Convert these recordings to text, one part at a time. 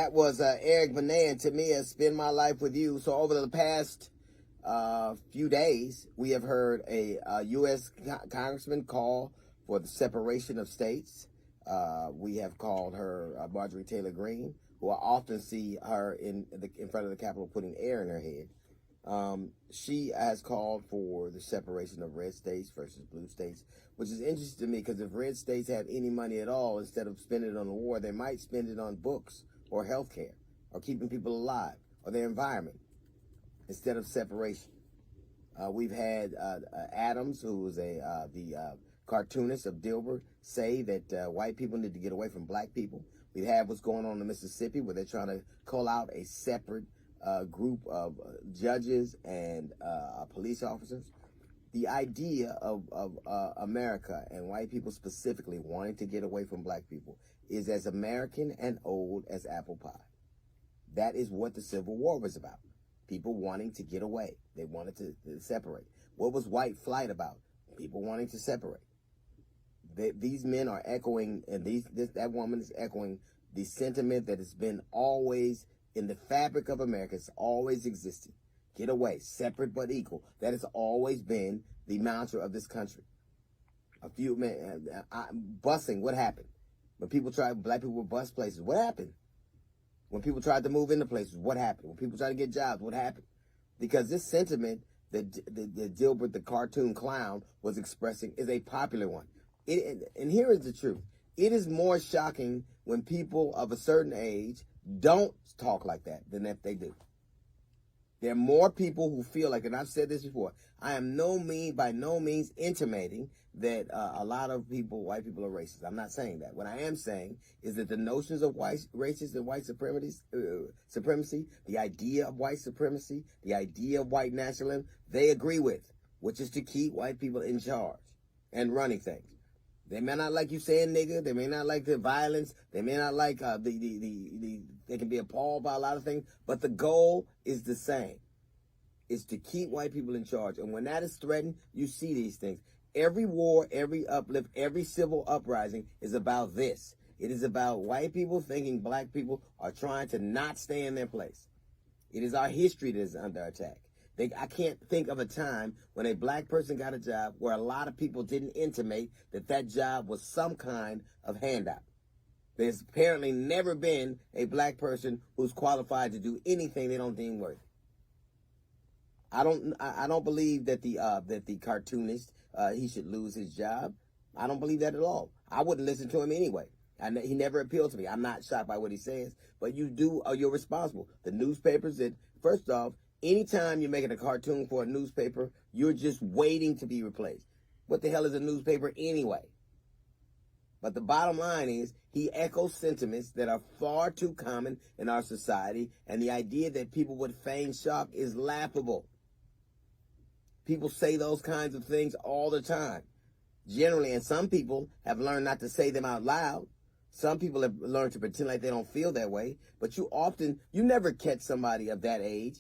that was Eric Benet and Tamia, Spend My Life With You. So over the past few days, we have heard a U.S. congressman call for the separation of states. We have called her Marjorie Taylor Greene, who I often see her in front of the Capitol putting air in her head. She has called for the separation of red states versus blue states, which is interesting to me because if red states have any money at all, instead of spending it on the war, they might spend it on books or health care or keeping people alive or their environment instead of separation. We've had Adams, who was the cartoonist of Dilbert, say that white people need to get away from black people. We have what's going on in Mississippi where they're trying to call out a separate group of judges and police officers. The idea of America and white people specifically wanting to get away from black people is as American and old as apple pie. That is what the Civil War was about. People wanting to get away. They wanted to separate. What was white flight about? People wanting to separate. These men are echoing, and that woman is echoing the sentiment that has been always in the fabric of America. It's always existed. Get away, separate but equal. That has always been the mantra of this country. A few men, busing, what happened? When black people would bus places, what happened? When people tried to move into places, what happened? When people tried to get jobs, what happened? Because this sentiment that Dilbert, the cartoon clown, was expressing is a popular one. And here is the truth. It is more shocking when people of a certain age don't talk like that than if they do. There are more people who feel like, and I've said this before, I am by no means intimating that a lot of white people are racist. I'm not saying that. What I am saying is that the notions of racist and white supremacy, the idea of white supremacy, the idea of white nationalism, they agree with, which is to keep white people in charge and running things. They may not like you saying nigger. They may not like the violence. They may not like they can be appalled by a lot of things. But the goal is the same. It's to keep white people in charge. And when that is threatened, you see these things. Every war, every uplift, every civil uprising is about this. It is about white people thinking black people are trying to not stay in their place. It is our history that is under attack. I can't think of a time when a black person got a job where a lot of people didn't intimate that job was some kind of handout. There's apparently never been a black person who's qualified to do anything they don't deem worthy. I don't believe that the cartoonist he should lose his job. I don't believe that at all. I wouldn't listen to him anyway. He never appealed to me. I'm not shocked by what he says, but you're responsible. The newspapers that, first off, anytime you're making a cartoon for a newspaper, you're just waiting to be replaced. What the hell is a newspaper anyway? But the bottom line is he echoes sentiments that are far too common in our society, and the idea that people would feign shock is laughable. People say those kinds of things all the time, generally, and some people have learned not to say them out loud. Some people have learned to pretend like they don't feel that way, but you never catch somebody of that age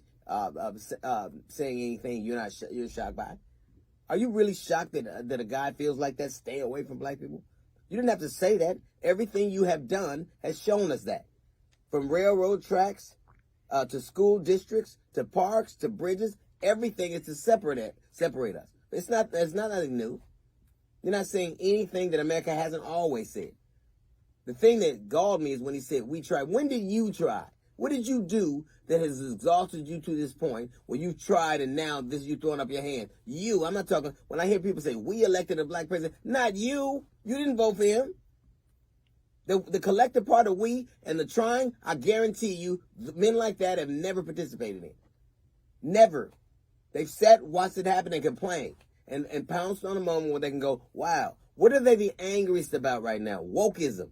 saying anything you're shocked by. Are you really shocked that a guy feels like that? Stay away from black people. You didn't have to say that. Everything you have done has shown us that. From railroad tracks to school districts to parks to bridges, everything is to separate us. It's not nothing new. You're not saying anything that America hasn't always said. The thing that galled me is when he said, we tried. When did you try? What did you do that has exhausted you to this point where you've tried and now you throwing up your hand? I'm not talking, when I hear people say, we elected a black president, not you. You didn't vote for him. The collective part of we and the trying, I guarantee you, men like that have never participated in. Never. They've sat, watched it happen and complained and pounced on a moment where they can go, wow, what are they the angriest about right now? Wokeism.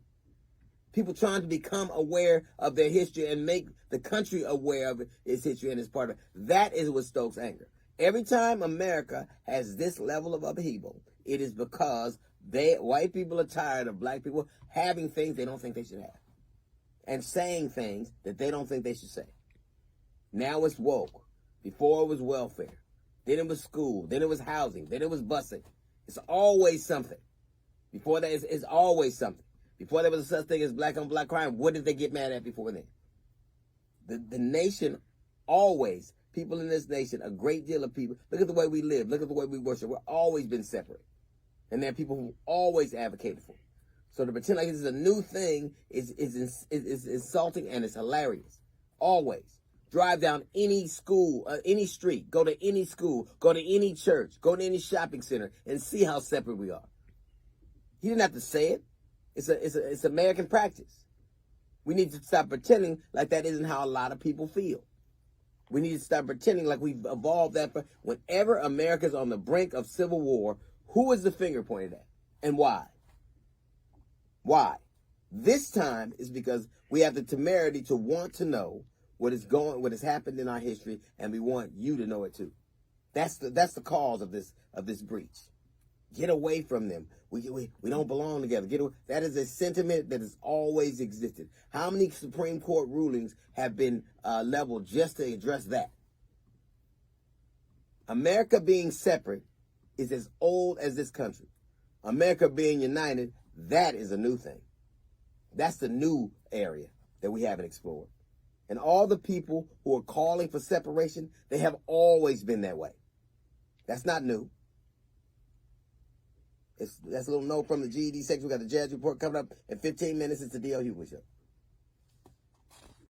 People trying to become aware of their history and make the country aware of its history and its part of it. That is what stokes anger. Every time America has this level of upheaval, it is because white people are tired of black people having things they don't think they should have and saying things that they don't think they should say. Now it's woke. Before it was welfare. Then it was school. Then it was housing. Then it was busing. It's always something. Before that, it's always something. Before there was a such thing as black on black crime, what did they get mad at before then? The nation always, people in this nation, a great deal of people, look at the way we live, look at the way we worship. We've always been separate. And there are people who always advocated for it. So to pretend like this is a new thing is insulting, and it's hilarious. Always. Drive down any school, any street, go to any school, go to any church, go to any shopping center, and see how separate we are. He didn't have to say it. It's American practice. We need to stop pretending like that isn't how a lot of people feel. We need to stop pretending like we've evolved that. Whenever America's on the brink of civil war, who is the finger pointed at, and why? Why? This time is because we have the temerity to want to know what has happened in our history, and we want you to know it too. That's the cause of this breach. Get away from them. We don't belong together. Get away. That is a sentiment that has always existed. How many Supreme Court rulings have been leveled just to address that? America being separate is as old as this country. America being united, that is a new thing. That's the new area that we haven't explored. And all the people who are calling for separation, they have always been that way. That's not new. That's a little note from the GED section. We got the Jazz Report coming up in 15 minutes. It's the D.L. Hughley Show.